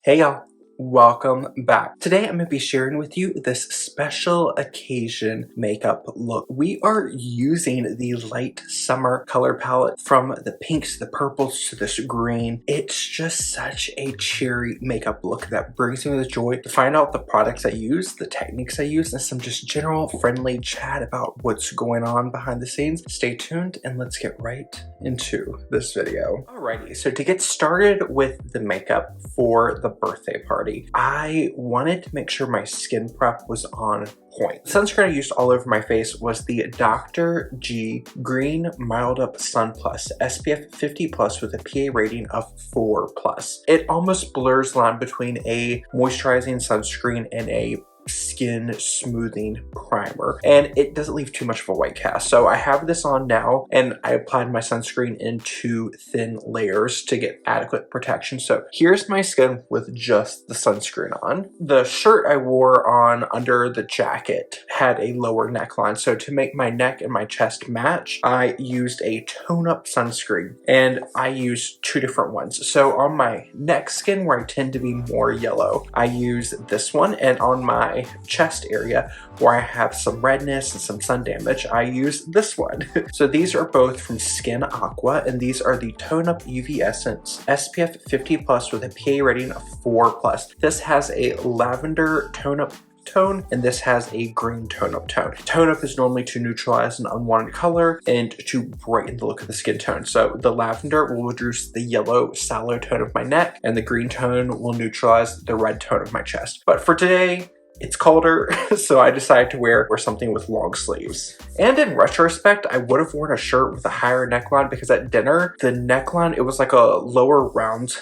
Hey y'all, welcome back. Today I'm going to be sharing with you this special occasion makeup look. We are using the light summer color palette from the pinks, the purples to this green. It's just such a cheery makeup look that brings me the joy to find out the products I use, the techniques I use, and some just general friendly chat about what's going on behind the scenes. Stay tuned and let's get right into this video. Alrighty, so to get started with the makeup for the birthday party, I wanted to make sure my skin prep was on point. The sunscreen I used all over my face was the Dr.G Green Mild Up Sun Plus SPF 50+ with a PA rating of 4+. It almost blurs the line between a moisturizing sunscreen and a skin smoothing primer, and it doesn't leave too much of a white cast. So I have this on now, and I applied my sunscreen in 2 thin layers to get adequate protection. So here's my skin with just the sunscreen on. The shirt I wore on under the jacket had a lower neckline, so to make my neck and my chest match, I used a tone-up sunscreen, and I used 2 different ones. So on my neck skin, where I tend to be more yellow, I use this one, and on my chest area where I have some redness and some sun damage, I use this one. So these are both from Skin Aqua, and these are the Tone Up UV Essence SPF 50+ with a PA rating of 4+. This has a lavender tone up tone, and this has a green tone up tone. Tone up is normally to neutralize an unwanted color and to brighten the look of the skin tone. So the lavender will reduce the yellow sallow tone of my neck, and the green tone will neutralize the red tone of my chest. But for today, it's colder, so I decided to wear something with long sleeves. And in retrospect, I would have worn a shirt with a higher neckline because at dinner, the neckline, it was like a lower round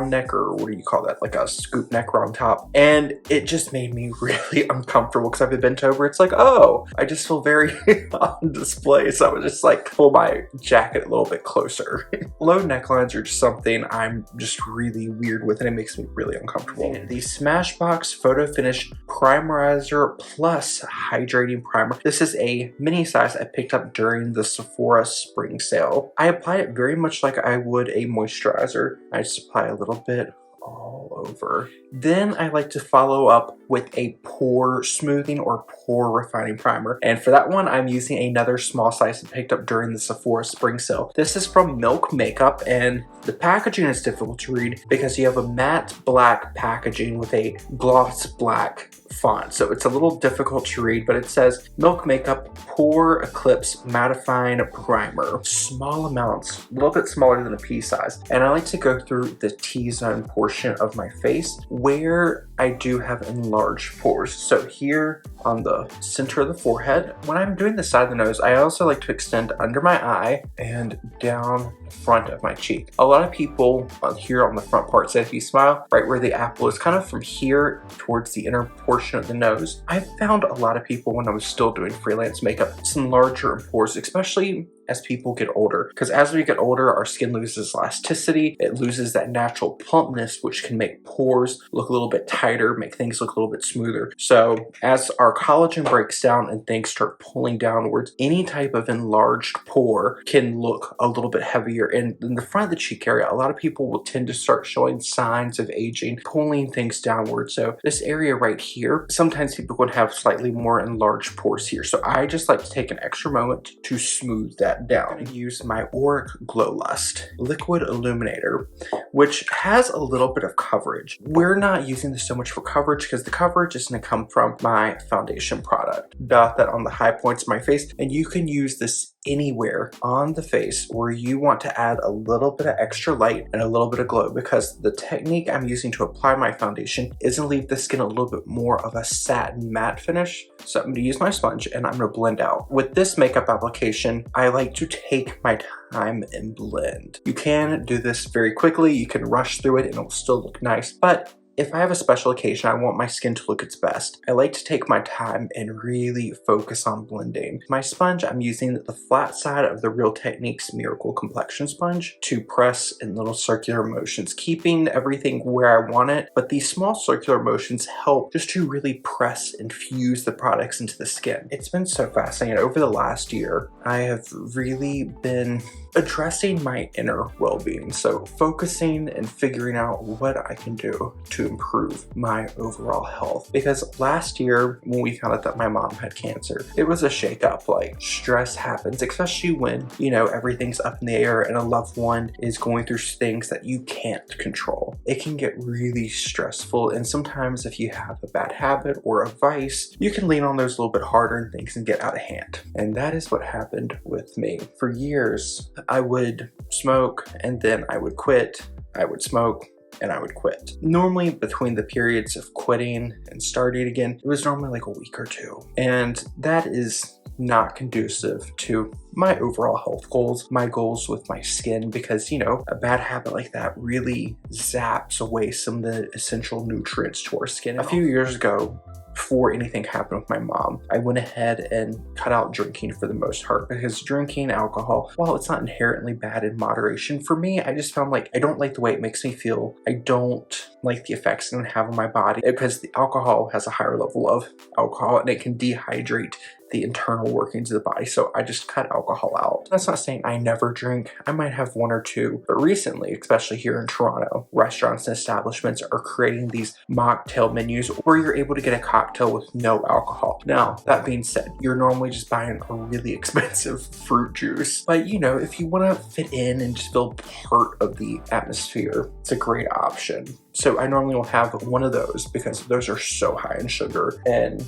neck, or what do you call that, like a scoop neck round top, and it just made me really uncomfortable because I've been bent over. It's like, oh, I just feel very on display, so I was just like pull my jacket a little bit closer. Low necklines are just something I'm just really weird with, and it makes me really uncomfortable. The Smashbox Photo Finish Primerizer Plus Hydrating Primer. This is a mini size I picked up during the Sephora spring sale. I applied it very much like I would a moisturizer. I just apply a little bit all over. Then I like to follow up with a pore smoothing or pore refining primer, and for that one I'm using another small size I picked up during the Sephora spring sale. This is from Milk Makeup, and the packaging is difficult to read because you have a matte black packaging with a gloss black font, so it's a little difficult to read, but it says Milk Makeup Pore Eclipse Mattifying Primer. Small amounts, a little bit smaller than a pea size, and I like to go through the T-zone portion of my face where I do have enlarged pores. So here on the center of the forehead, when I'm doing the side of the nose, I also like to extend under my eye and down the front of my cheek. A lot of people here on the front part say if you smile right where the apple is, kind of from here towards the inner portion of the nose. I found a lot of people when I was still doing freelance makeup some larger pores, especially as people get older, because as we get older, our skin loses elasticity, it loses that natural plumpness, which can make pores look a little bit tighter, make things look a little bit smoother. So as our collagen breaks down and things start pulling downwards, any type of enlarged pore can look a little bit heavier. And in the front of the cheek area, a lot of people will tend to start showing signs of aging, pulling things downward. So this area right here, sometimes people would have slightly more enlarged pores here. So I just like to take an extra moment to smooth that down. I use my AURIC Glow Lust Liquid Illuminator, which has a little bit of coverage. We're not using this so much for coverage because the coverage is going to come from my foundation product. Dot that on the high points of my face, and you can use this anywhere on the face where you want to add a little bit of extra light and a little bit of glow, because the technique I'm using to apply my foundation is going to leave the skin a little bit more of a satin matte finish. So I'm going to use my sponge and I'm going to blend out. With this makeup application, I like to take my time and blend. You can do this very quickly, you can rush through it and it'll still look nice, but if I have a special occasion, I want my skin to look its best. I like to take my time and really focus on blending. My sponge, I'm using the flat side of the Real Techniques Miracle Complexion Sponge to press in little circular motions, keeping everything where I want it, but these small circular motions help just to really press and fuse the products into the skin. It's been so fascinating. Over the last year, I have really been addressing my inner well-being, so focusing and figuring out what I can do to improve my overall health. Because last year when we found out that my mom had cancer, it was a shake-up. Like, stress happens, especially when, you know, everything's up in the air and a loved one is going through things that you can't control. It can get really stressful, and sometimes if you have a bad habit or a vice, you can lean on those a little bit harder and things can get out of hand. And that is what happened with me. For years, I would smoke and then I would quit. I would smoke and I would quit. Normally between the periods of quitting and starting again, it was normally like a week or two. And that is not conducive to my overall health goals, my goals with my skin, because, you know, a bad habit like that really zaps away some of the essential nutrients to our skin. A few years ago, before anything happened with my mom, I went ahead and cut out drinking for the most part, because drinking alcohol, while it's not inherently bad in moderation, for me, I just found like I don't like the way it makes me feel. I don't like the effects it's gonna have on my body, because the alcohol has a higher level of alcohol and it can dehydrate the internal workings of the body. So I just cut alcohol out. That's not saying I never drink. I might have one or two, but recently, especially here in Toronto, restaurants and establishments are creating these mocktail menus where you're able to get a cocktail with no alcohol. Now, that being said, you're normally just buying a really expensive fruit juice, but you know, if you want to fit in and just feel part of the atmosphere, it's a great option. So I normally will have one of those because those are so high in sugar, and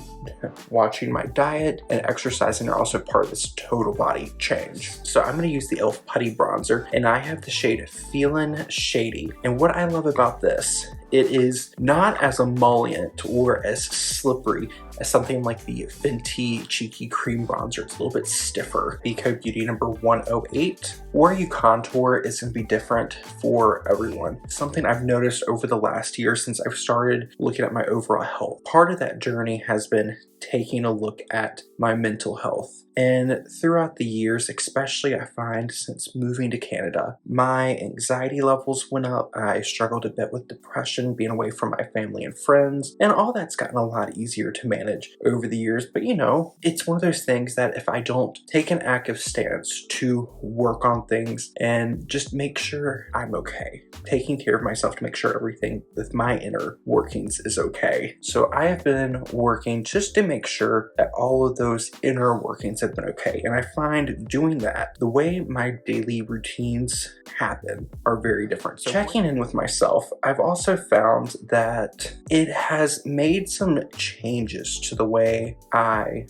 watching my diet and exercising are also part of this total body change. So I'm going to use the e.l.f. Putty Bronzer, and I have the shade Feelin Shady. And what I love about this, it is not as emollient or as slippery as something like the Fenty Cheeky Cream Bronzer. It's a little bit stiffer. The code beauty number 108. Where you contour is going to be different for everyone. Something I've noticed over the last year since I've started looking at my overall health. Part of that journey has been taking a look at my mental health. And throughout the years, especially I find since moving to Canada, my anxiety levels went up. I struggled a bit with depression, being away from my family and friends, and all that's gotten a lot easier to manage over the years. But you know, it's one of those things that if I don't take an active stance to work on things and just make sure I'm okay, taking care of myself to make sure everything with my inner workings is okay. So I have been working just to make sure that all of those inner workings have been okay. And I find doing that, the way my daily routines happen are very different. So checking in with myself, I've also found that it has made some changes to the way I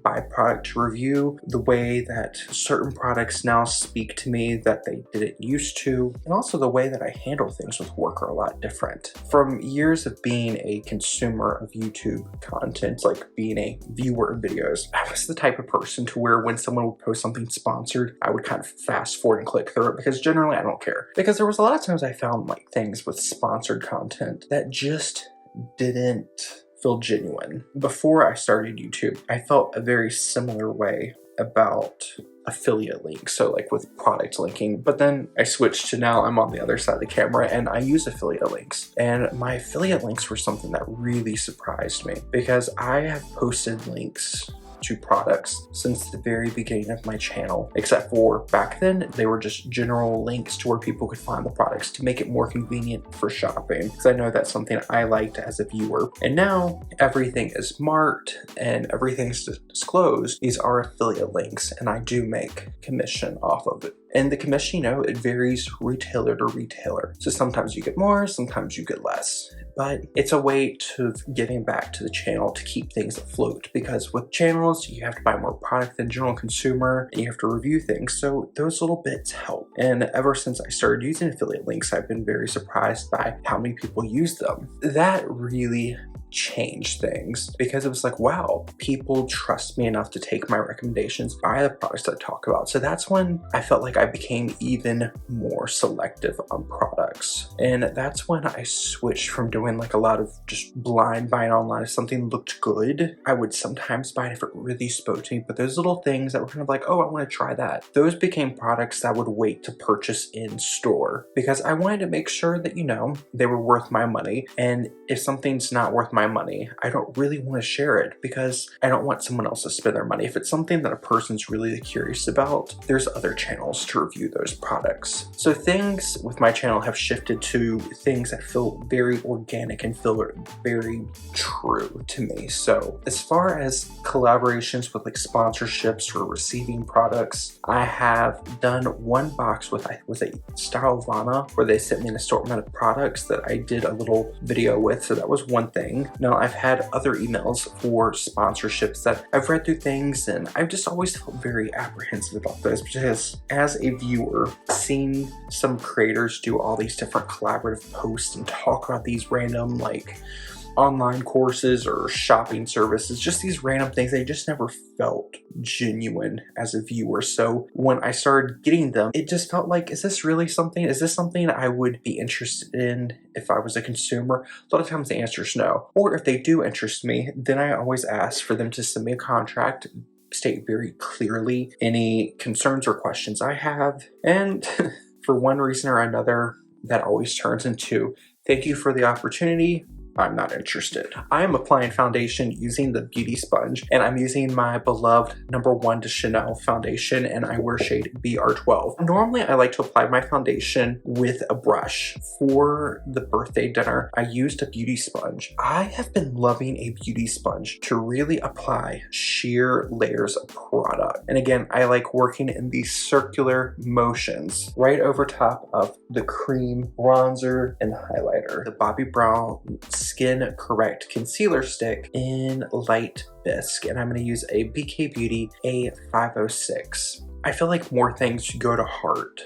buy product review, the way that certain products now speak to me that they didn't used to, and also the way that I handle things with work are a lot different. From years of being a consumer of YouTube content, like being a viewer of videos, I was the type of person to where when someone would post something sponsored, I would kind of fast forward and click through it, because generally I don't care. Because there was a lot of times I found like things with sponsored content that just didn't feel genuine. Before I started YouTube, I felt a very similar way about affiliate links, so like with product linking, but then I switched to now I'm on the other side of the camera and I use affiliate links, and my affiliate links were something that really surprised me, because I have posted links to products since the very beginning of my channel, except for back then they were just general links to where people could find the products to make it more convenient for shopping, because I know that's something I liked as a viewer. And now everything is marked and everything's disclosed. These are affiliate links, and I do make commission off of it. And the commission, you know, it varies retailer to retailer. So sometimes you get more, sometimes you get less. But it's a way to giving back to the channel to keep things afloat, because with channels, you have to buy more product than general consumer, and you have to review things. So those little bits help. And ever since I started using affiliate links, I've been very surprised by how many people use them. That really change things, because it was like, wow, people trust me enough to take my recommendations, buy the products I talk about. So that's when I felt like I became even more selective on products. And that's when I switched from doing like a lot of just blind buying online. If something looked good, I would sometimes buy it if it really spoke to me. But those little things that were kind of like, oh, I want to try that, those became products that I would wait to purchase in store, because I wanted to make sure that, you know, they were worth my money. And if something's not worth my money, I don't really want to share it, because I don't want someone else to spend their money. If it's something that a person's really curious about, there's other channels to review those products. So things with my channel have shifted to things that feel very organic and feel very true to me. So as far as collaborations with like sponsorships or receiving products, I have done one box with a Stylovana, where they sent me an assortment of products that I did a little video with. So that was one thing. Now I've had other emails for sponsorships that I've read through things, and I've just always felt very apprehensive about those, because as a viewer, seeing some creators do all these different collaborative posts and talk about these random like online courses or shopping services, just these random things, they just never felt genuine as a viewer. So when I started getting them, it just felt like, is this really something? Is this something I would be interested in if I was a consumer? A lot of times the answer is no. Or if they do interest me, then I always ask for them to send me a contract, state very clearly any concerns or questions I have. And for one reason or another, that always turns into, thank you for the opportunity, I'm not interested. I am applying foundation using the beauty sponge, and I'm using my beloved #1 de Chanel foundation, and I wear shade BR12. Normally I like to apply my foundation with a brush. For the birthday dinner, I used a beauty sponge. I have been loving a beauty sponge to really apply sheer layers of product. And again, I like working in these circular motions right over top of the cream, bronzer, and highlighter. The Bobbi Brown Skin Correct Concealer Stick in Light Bisque, and I'm going to use a BK Beauty A506. I feel like more things should go to heart,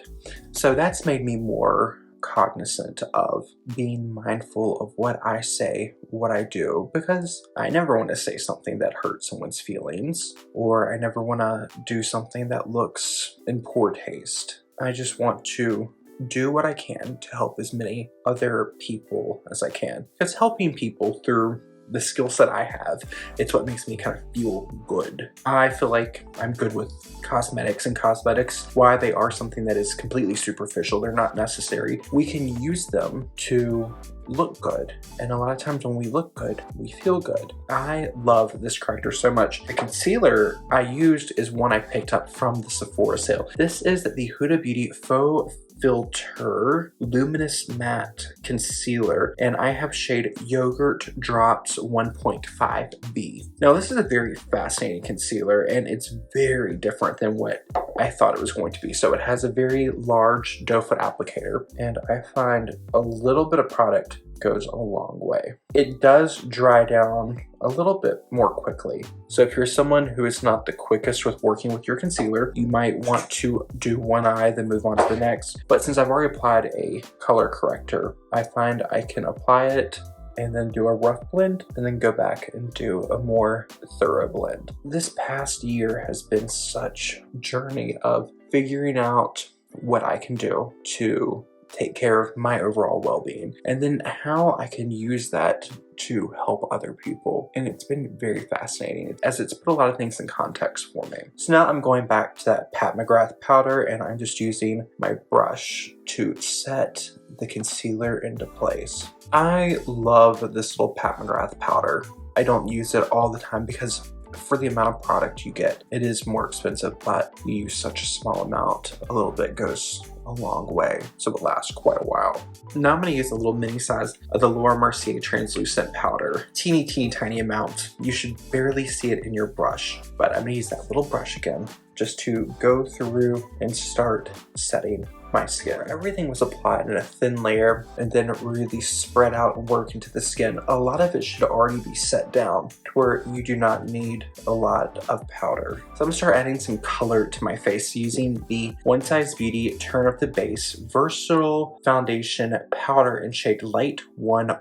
so that's made me more cognizant of being mindful of what I say, what I do, because I never want to say something that hurts someone's feelings, or I never want to do something that looks in poor taste. I just want to do what I can to help as many other people as I can. Because helping people through the skill set I have, it's what makes me kind of feel good. I feel like I'm good with cosmetics, and cosmetics, why they are something that is completely superficial, they're not necessary. We can use them to look good, and a lot of times when we look good, we feel good. I love this corrector so much. The concealer I used is one I picked up from the Sephora sale. This is the Huda Beauty FauxFilter Luminous Matte Concealer, and I have shade Yogurt Drops 1.5B. Now this is a very fascinating concealer, and it's very different than what I thought it was going to be. So it has a very large doe foot applicator, and I find a little bit of product goes a long way. It does dry down a little bit more quickly. So if you're someone who is not the quickest with working with your concealer, you might want to do one eye, then move on to the next. But since I've already applied a color corrector, I find I can apply it and then do a rough blend, and then go back and do a more thorough blend. This past year has been such a journey of figuring out what I can do to take care of my overall well-being, and then how I can use that to help other people. And it's been very fascinating, as it's put a lot of things in context for me. So now I'm going back to that Pat McGrath powder, and I'm just using my brush to set the concealer into place. I love this little Pat McGrath powder. I don't use it all the time because for the amount of product you get, it is more expensive, but you use such a small amount, a little bit goes a long way, so it lasts quite a while. Now I'm going to use a little mini size of the Laura Mercier translucent powder. Teeny tiny amount. You should barely see it in your brush, but I'm going to use that little brush again just to go through and start setting my skin. Everything was applied in a thin layer and then really spread out and work into the skin. A lot of it should already be set down to where you do not need a lot of powder. So I'm gonna start adding some color to my face using the One Size Beauty Turn of at the base, Versatile Foundation Powder in shade Light 1R,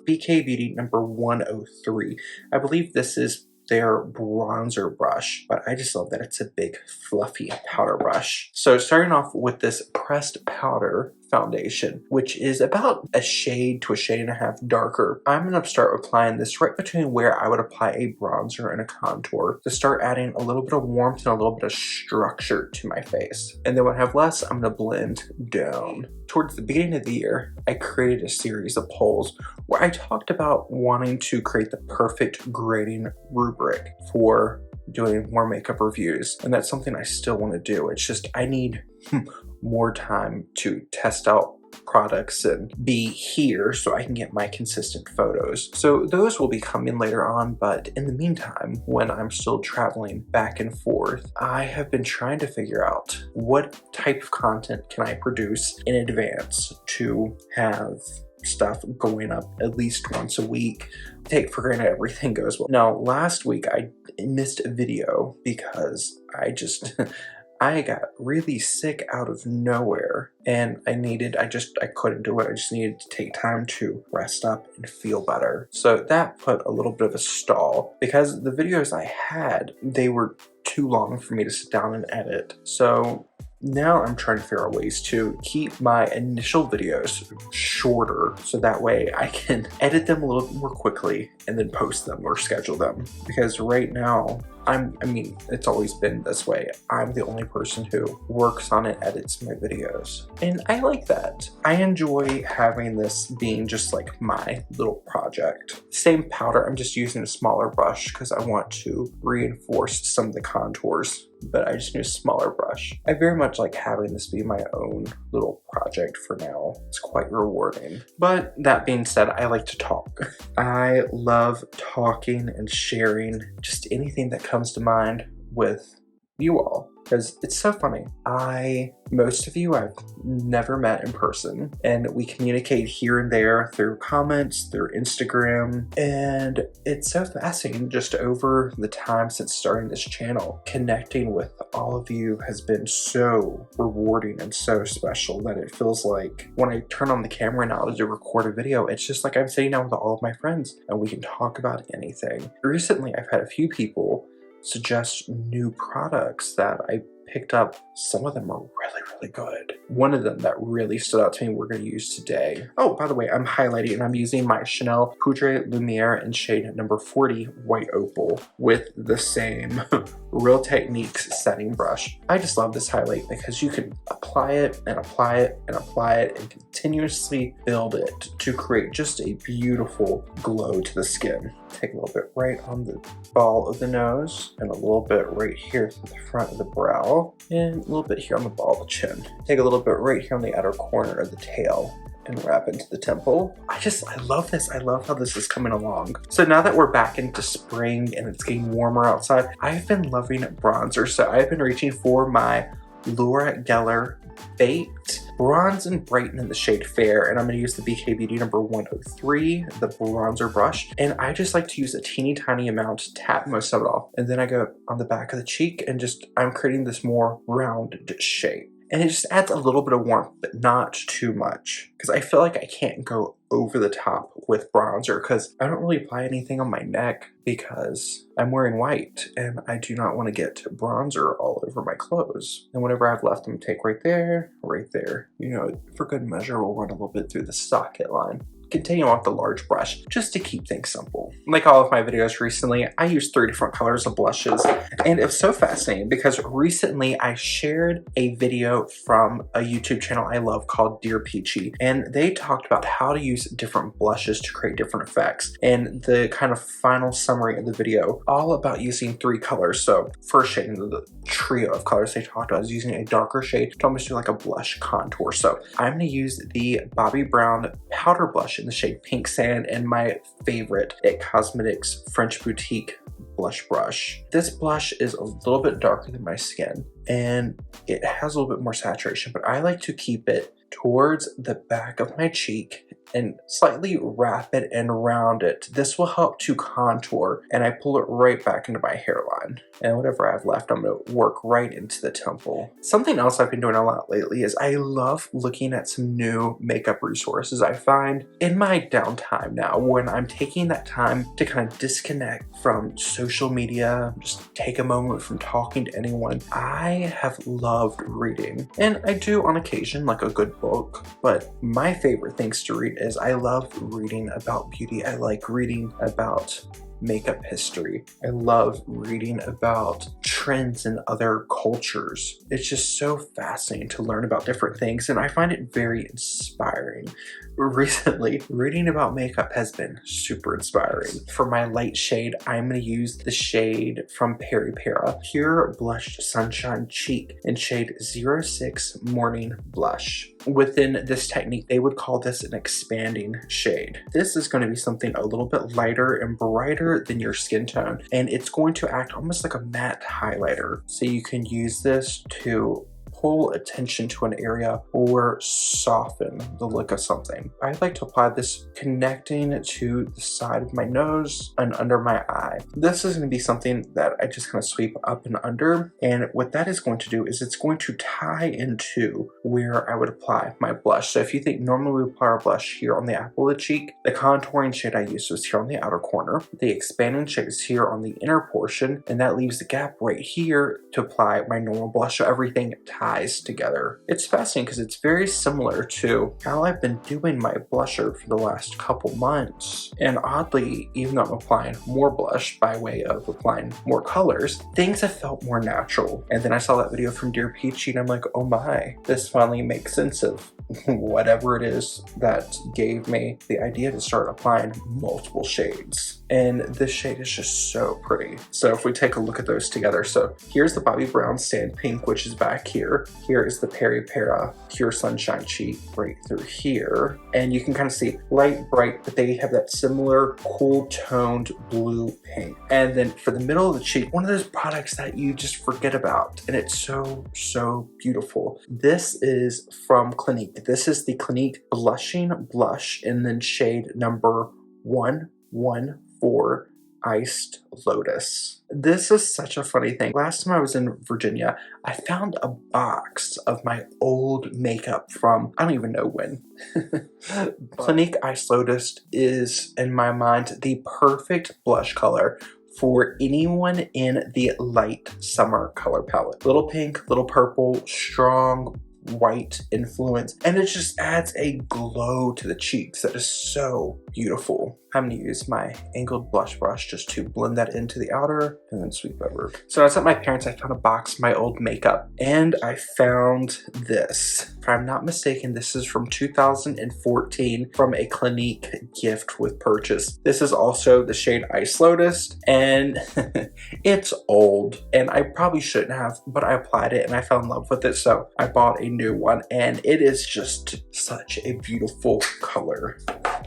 BK Beauty number 103. I believe this is their bronzer brush, but I just love that it's a big fluffy powder brush. So starting off with this pressed powder foundation, which is about a shade to a shade and a half darker. I'm going to start applying this right between where I would apply a bronzer and a contour to start adding a little bit of warmth and a little bit of structure to my face. And then when I have less, I'm going to blend down. Towards the beginning of the year, I created a series of polls where I talked about wanting to create the perfect grading rubric for doing more makeup reviews, and that's something I still want to do. It's just I need more time to test out products and be here so I can get my consistent photos. So those will be coming later on, but in the meantime, when I'm still traveling back and forth, I have been trying to figure out what type of content can I produce in advance to have stuff going up at least once a week. Take for granted everything goes well. Now, last week I missed a video because I got really sick out of nowhere and I couldn't do it. I just needed to take time to rest up and feel better. So that put a little bit of a stall because the videos I had, they were too long for me to sit down and edit. So now I'm trying to figure out ways to keep my initial videos shorter so that way I can edit them a little more quickly and then post them or schedule them. Because right now, I mean, it's always been this way. I'm the only person who works on and edits my videos. And I like that. I enjoy having this being just like my little project. Same powder, I'm just using a smaller brush because I want to reinforce some of the contours, but I just need a smaller brush. I very much like having this be my own little project for now. It's quite rewarding. But that being said, I like to talk. I love talking and sharing just anything that comes to mind with you all, because it's so funny. Most of you I've never met in person, and we communicate here and there through comments, through Instagram, and it's so fascinating just over the time since starting this channel. Connecting with all of you has been so rewarding and so special that it feels like when I turn on the camera now to record a video, it's just like I'm sitting down with all of my friends and we can talk about anything. Recently, I've had a few people suggest new products that I picked up. Some of them are really good. One of them that really stood out to me we're going to use today. Oh, by the way, I'm highlighting and I'm using my Chanel Poudre Lumiere in shade number 40 White Opal with the same Real Techniques setting brush. I just love this highlight because you can apply it and apply it and apply it and continuously build it to create just a beautiful glow to the skin. Take a little bit right on the ball of the nose and a little bit right here to the front of the brow and a little bit here on the ball of the chin. Take a little bit right here on the outer corner of the tail and wrap into the temple. I love this. I love how this is coming along. So now that we're back into spring and it's getting warmer outside, I've been loving bronzer. So I've been reaching for my Laura Geller Baked Bronze and Brighten in the shade Fair, and I'm going to use the BK Beauty number 103, the bronzer brush, and I just like to use a teeny tiny amount to tap most of it off, and then I go on the back of the cheek and I'm creating this more rounded shape. And it just adds a little bit of warmth, but not too much. Because I feel like I can't go over the top with bronzer because I don't really apply anything on my neck because I'm wearing white and I do not want to get bronzer all over my clothes. And whatever I've left, I'm going to take right there. You know, for good measure, we'll run a little bit through the socket line. Continue on with the large brush just to keep things simple. Like all of my videos recently, I used 3 different colors of blushes, and it was so fascinating because recently I shared a video from a YouTube channel I love called Dear Peachy, and they talked about how to use different blushes to create different effects, and the kind of final summary of the video all about using 3 colors. So first shade in the trio of colors they talked about is using a darker shade to almost do like a blush contour. So I'm going to use the Bobbi Brown powder blush in the shade Pink Sand and my favorite IT Cosmetics French Boutique blush brush. This blush is a little bit darker than my skin and it has a little bit more saturation, but I like to keep it towards the back of my cheek and slightly wrap it and round it. This will help to contour, and I pull it right back into my hairline. And whatever I have left, I'm gonna work right into the temple. Something else I've been doing a lot lately is I love looking at some new makeup resources. I find in my downtime now, when I'm taking that time to kind of disconnect from social media, just take a moment from talking to anyone, I have loved reading. And I do on occasion like a good book, but my favorite things to read is I love reading about beauty. I like reading about makeup history. I love reading about trends in other cultures. It's just so fascinating to learn about different things, and I find it very inspiring. Recently, reading about makeup has been super inspiring. For my light shade, I'm going to use the shade from Peripera, Pure Blush Sunshine Cheek in shade 06 Morning Blush. Within this technique, they would call this an expanding shade. This is going to be something a little bit lighter and brighter than your skin tone, and it's going to act almost like a matte highlighter. So you can use this to pull attention to an area or soften the look of something. I like to apply this connecting to the side of my nose and under my eye. This is going to be something that I just kind of sweep up and under, and what that is going to do is it's going to tie into where I would apply my blush. So if you think normally we apply our blush here on the apple of the cheek, the contouring shade I used was here on the outer corner, the expanding shade is here on the inner portion, and that leaves the gap right here to apply my normal blush, so everything ties together. It's fascinating because it's very similar to how I've been doing my blusher for the last couple months. And oddly, even though I'm applying more blush by way of applying more colors, things have felt more natural. And then I saw that video from Dear Peachy and I'm like, oh my, this finally makes sense of whatever it is that gave me the idea to start applying multiple shades. And this shade is just so pretty. So if we take a look at those together, so here's the Bobbi Brown Sand Pink, which is back here. Here is the Peripera Pure Sunshine Cheek right through here. And you can kind of see light, bright, but they have that similar cool toned blue pink. And then for the middle of the cheek, one of those products that you just forget about. And it's so, so beautiful. This is from Clinique. This is the Clinique Blushing Blush and then shade number 114 Iced Lotus. This is such a funny thing. Last time I was in Virginia, I found a box of my old makeup from, I don't even know when. Clinique Iced Lotus is, in my mind, the perfect blush color for anyone in the light summer color palette. Little pink, little purple, strong white influence, and it just adds a glow to the cheeks that is so beautiful. I'm going to use my angled blush brush just to blend that into the outer and then sweep over. So I was at my parents', I found a box of my old makeup and I found this. If I'm not mistaken, this is from 2014 from a Clinique gift with purchase. This is also the shade Ice Lotus, and it's old and I probably shouldn't have, but I applied it and I fell in love with it, so I bought a new one and it is just such a beautiful color.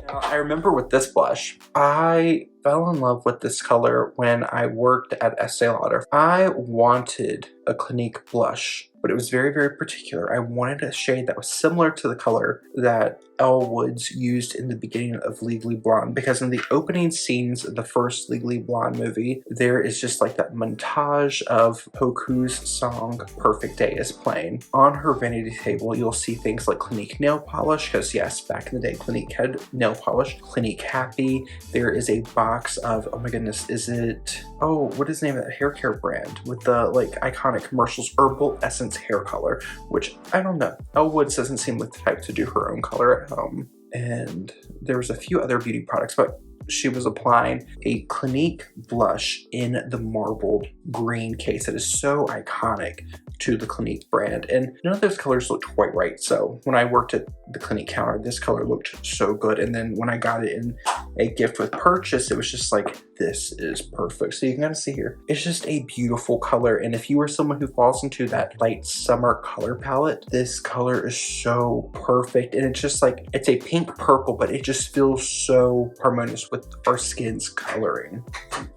Now, I remember with this blush, I fell in love with this color when I worked at Estee Lauder. I wanted a Clinique blush, but it was very, very particular. I wanted a shade that was similar to the color that Elle Woods used in the beginning of Legally Blonde, because in the opening scenes of the first Legally Blonde movie, there is just like that montage of Poku's song Perfect Day is playing. On her vanity table, you'll see things like Clinique nail polish, because yes, back in the day, Clinique had nail polish. Clinique Happy. There is a box of, oh my goodness, is it, oh, what is the name of that hair care brand with the like iconic commercials, Herbal Essence hair color, which I don't know. Elle Woods doesn't seem like the type to do her own color at home. And there was a few other beauty products, but she was applying a Clinique blush in the marbled green case that is so iconic to the Clinique brand, and none of those colors looked quite right. So when I worked at the Clinique counter, this color looked so good, and then when I got it in a gift with purchase, it was just like, this is perfect. So you can kind of see here, it's just a beautiful color, and if you are someone who falls into that light summer color palette, this color is so perfect. And it's just like, it's a pink purple, but it just feels so harmonious with our skin's coloring.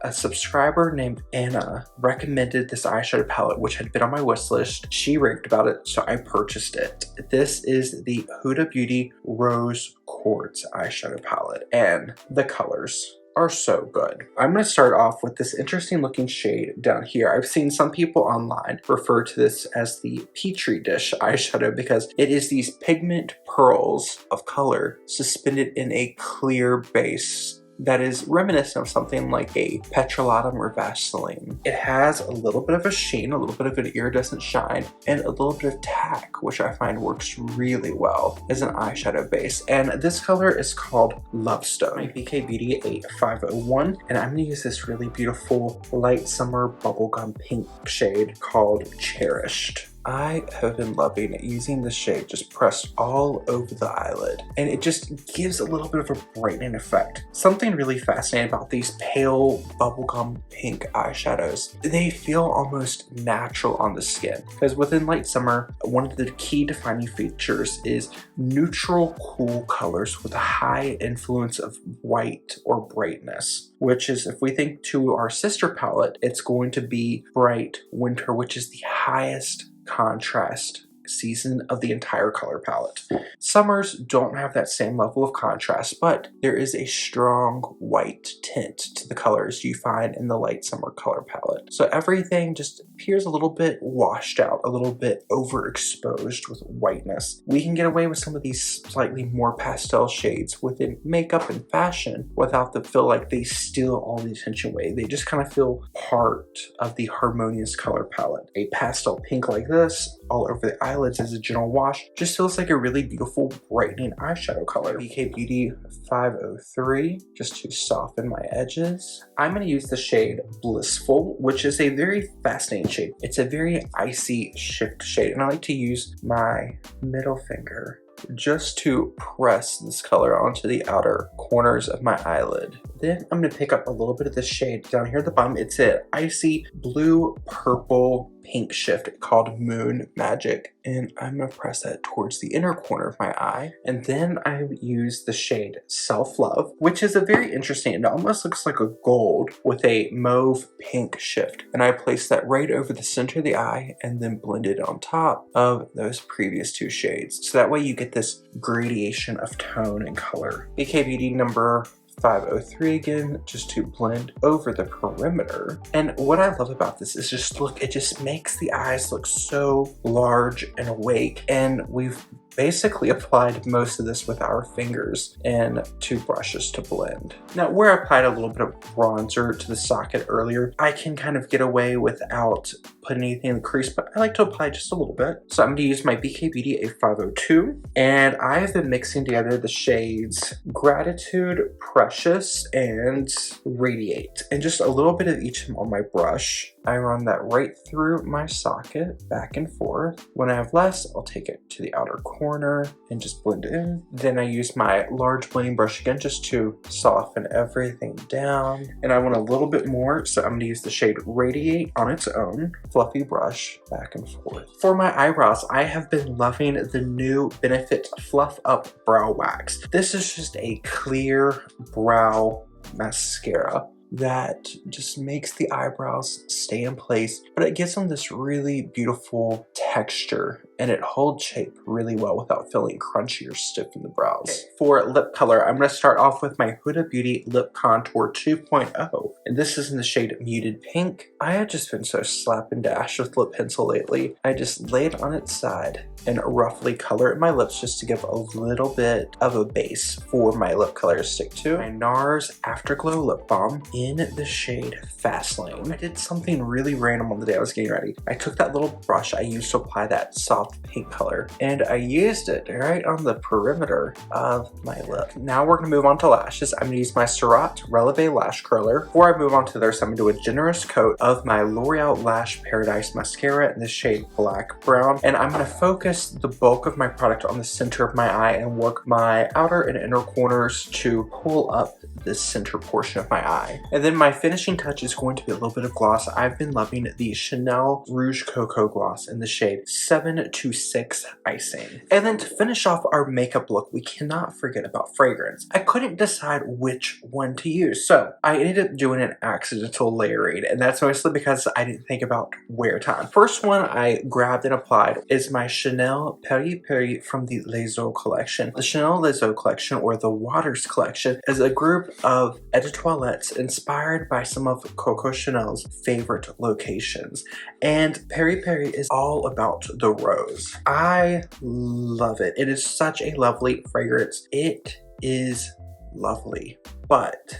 A subscriber named Anna recommended this eyeshadow palette, which had been on my wish list. She raved about it, so I purchased it. This is the Huda Beauty Rose Quartz eyeshadow palette, and the colors are so good. I'm going to start off with this interesting looking shade down here. I've seen some people online refer to this as the Petri dish eyeshadow because it is these pigment pearls of color suspended in a clear base that is reminiscent of something like a petrolatum or Vaseline. It has a little bit of a sheen, a little bit of an iridescent shine, and a little bit of tack, which I find works really well as an eyeshadow base. And this color is called Lovestone. My BK Beauty A501, and I'm gonna use this really beautiful light summer bubblegum pink shade called Cherished. I have been loving using this shade just pressed all over the eyelid, and it just gives a little bit of a brightening effect. Something really fascinating about these pale bubblegum pink eyeshadows, they feel almost natural on the skin, because within light summer, one of the key defining features is neutral cool colors with a high influence of white or brightness, which is, if we think to our sister palette, it's going to be Bright Winter, which is the highest contrast season of the entire color palette. Summers don't have that same level of contrast, but there is a strong white tint to the colors you find in the light summer color palette. So everything just appears a little bit washed out, a little bit overexposed with whiteness. We can get away with some of these slightly more pastel shades within makeup and fashion without the feel like they steal all the attention away. They just kind of feel part of the harmonious color palette. A pastel pink like this all over the eyelids as a gentle wash just feels like a really beautiful brightening eyeshadow color. BK Beauty 503 just to soften my edges. I'm going to use the shade Blissful, which is a very fascinating shade. It's a very icy shift shade, and I like to use my middle finger just to press this color onto the outer corners of my eyelid. Then I'm going to pick up a little bit of this shade down here at the bottom. It's an icy blue purple pink shift called Moon Magic, and I'm going to press that towards the inner corner of my eye. And then I use the shade Self Love, which is a very interesting, it almost looks like a gold with a mauve pink shift, and I place that right over the center of the eye and then blend it on top of those previous two shades, so that way you get this gradation of tone and color. BK Beauty number 503 again, just to blend over the perimeter. And what I love about this is just look, it just makes the eyes look so large and awake, and we've basically applied most of this with our fingers and two brushes to blend. Now, where I applied a little bit of bronzer to the socket earlier, I can kind of get away without putting anything in the crease, but I like to apply just a little bit. So I'm going to use my BK Beauty A502, and I have been mixing together the shades Gratitude, Precious, and Radiate, and just a little bit of each on my brush. I run that right through my socket, back and forth. When I have less, I'll take it to the outer corner and just blend it in. Then I use my large blending brush again just to soften everything down. And I want a little bit more, so I'm going to use the shade Radiate on its own. Fluffy brush, back and forth. For my eyebrows, I have been loving the new Benefit Fluff Up Brow Wax. This is just a clear brow mascara that just makes the eyebrows stay in place, but it gives them this really beautiful texture, and it holds shape really well without feeling crunchy or stiff in the brows. Okay. For lip color, I'm going to start off with my Huda Beauty Lip Contour 2.0, and this is in the shade Muted Pink. I have just been so slap and dash with lip pencil lately. I just lay it on its side and roughly color it in my lips just to give a little bit of a base for my lip color to stick to. My NARS Afterglow Lip Balm in the shade Fastlane. I did something really random on the day I was getting ready. I took that little brush I used to apply that soft pink color, and I used it right on the perimeter of my lip. Now we're going to move on to lashes. I'm going to use my Surratt Releve Lash Curler. Before I move on to this, I'm going to do a generous coat of my L'Oreal Lash Paradise Mascara in the shade Black Brown, and I'm going to focus the bulk of my product on the center of my eye and work my outer and inner corners to pull up this center portion of my eye. And then my finishing touch is going to be a little bit of gloss. I've been loving the Chanel Rouge Cocoa Gloss in the shade 726 Icing. And then to finish off our makeup look, we cannot forget about fragrance. I couldn't decide which one to use, so I ended up doing an accidental layering, and that's mostly because I didn't think about wear time. First one I grabbed and applied is my Chanel Peri Peri from the Les Eaux collection. The Chanel Les Eaux collection, or the Waters collection, is a group of eau de toilettes inspired by some of Coco Chanel's favorite locations. And Peri Peri is all about the rose. I love it. It is such a lovely fragrance. It is lovely, but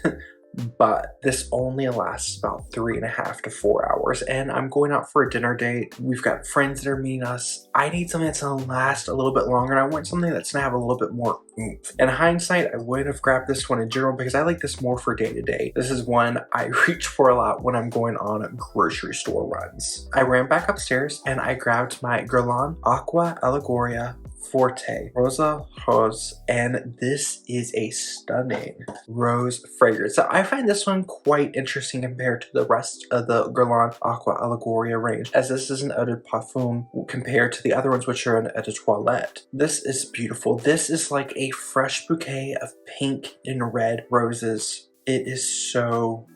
this only lasts about 3.5 to 4 hours, and I'm going out for a dinner date. We've got friends that are meeting us. I need something that's gonna last a little bit longer, and I want something that's gonna have a little bit more oomph. In hindsight, I would have grabbed this one in general because I like this more for day to day. This is one I reach for a lot when I'm going on grocery store runs. I ran back upstairs and I grabbed my Guerlain Aqua Allegoria Forte Rosa Rose, and this is a stunning rose fragrance. So I find this one quite interesting compared to the rest of the Guerlain Aqua Allegoria range, as this is an eau de parfum compared to the other ones, which are an eau de toilette. This is beautiful. This is like a fresh bouquet of pink and red roses. It is so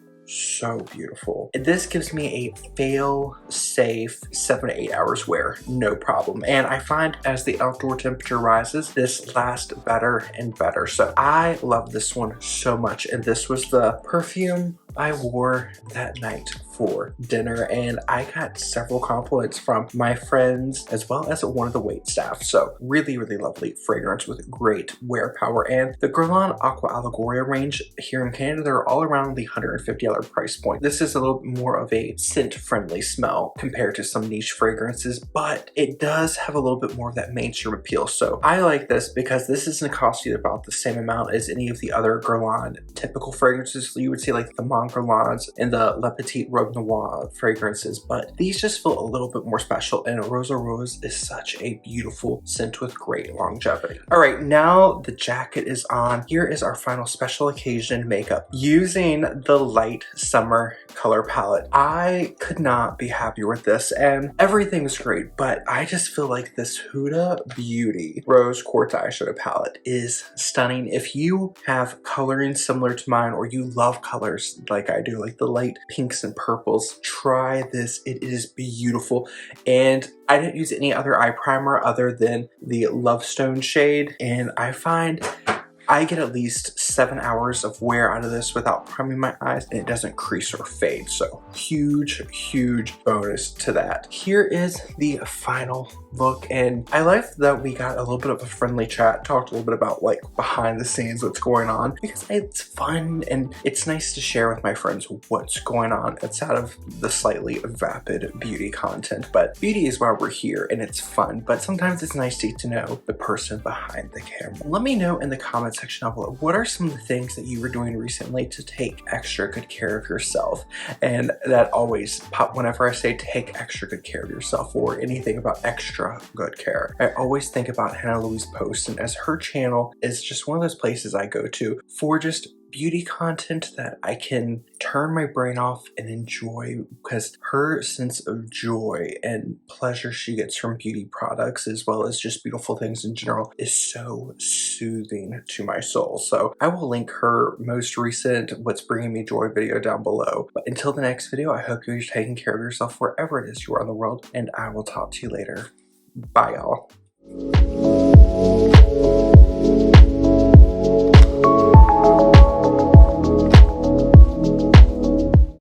beautiful. This gives me a fail-safe 7 to 8 hours wear, no problem. And I find as the outdoor temperature rises, this lasts better and better. So I love this one so much. And this was the perfume I wore that night for dinner, and I got several compliments from my friends as well as one of the wait staff. So really lovely fragrance with great wear power. And the Guerlain Aqua Allegoria range here in Canada, they're all around the $150 price point. This is a little bit more of a scent friendly smell compared to some niche fragrances, but it does have a little bit more of that mainstream appeal. So I like this because this is going to cost you about the same amount as any of the other Guerlain typical fragrances. You would see like the Guerlains and the Le Petit Robe Noir fragrances, but these just feel a little bit more special, and Rosa Rose is such a beautiful scent with great longevity. All right, now the jacket is on. Here is our final special occasion makeup using the light summer color palette. I could not be happier with this, and everything's great, but I just feel like this Huda Beauty Rose Quartz eyeshadow palette is stunning. If you have coloring similar to mine, or you love colors like I do, like the light pinks and purples, try this. It is beautiful. And I didn't use any other eye primer other than the Love Stone shade, and I find I get at least 7 hours of wear out of this without priming my eyes, and it doesn't crease or fade. So huge bonus to that. Here is the final look, and I like that we got a little bit of a friendly chat, talked a little bit about like behind the scenes what's going on, because it's fun and it's nice to share with my friends what's going on outside of the slightly vapid beauty content. But beauty is why we're here, and it's fun, but sometimes it's nice to get to know the person behind the camera. Let me know in the comments section down below, what are some of the things that you were doing recently to take extra good care of yourself? And that always pop whenever I say take extra good care of yourself, or anything about extra good care. I always think about Hannah Louise Poston, as her channel is just one of those places I go to for just beauty content that I can turn my brain off and enjoy, because her sense of joy and pleasure she gets from beauty products, as well as just beautiful things in general, is so soothing to my soul. So I will link her most recent What's Bringing Me Joy video down below. But until the next video, I hope you're taking care of yourself wherever it is you are in the world, and I will talk to you later. Bye, y'all.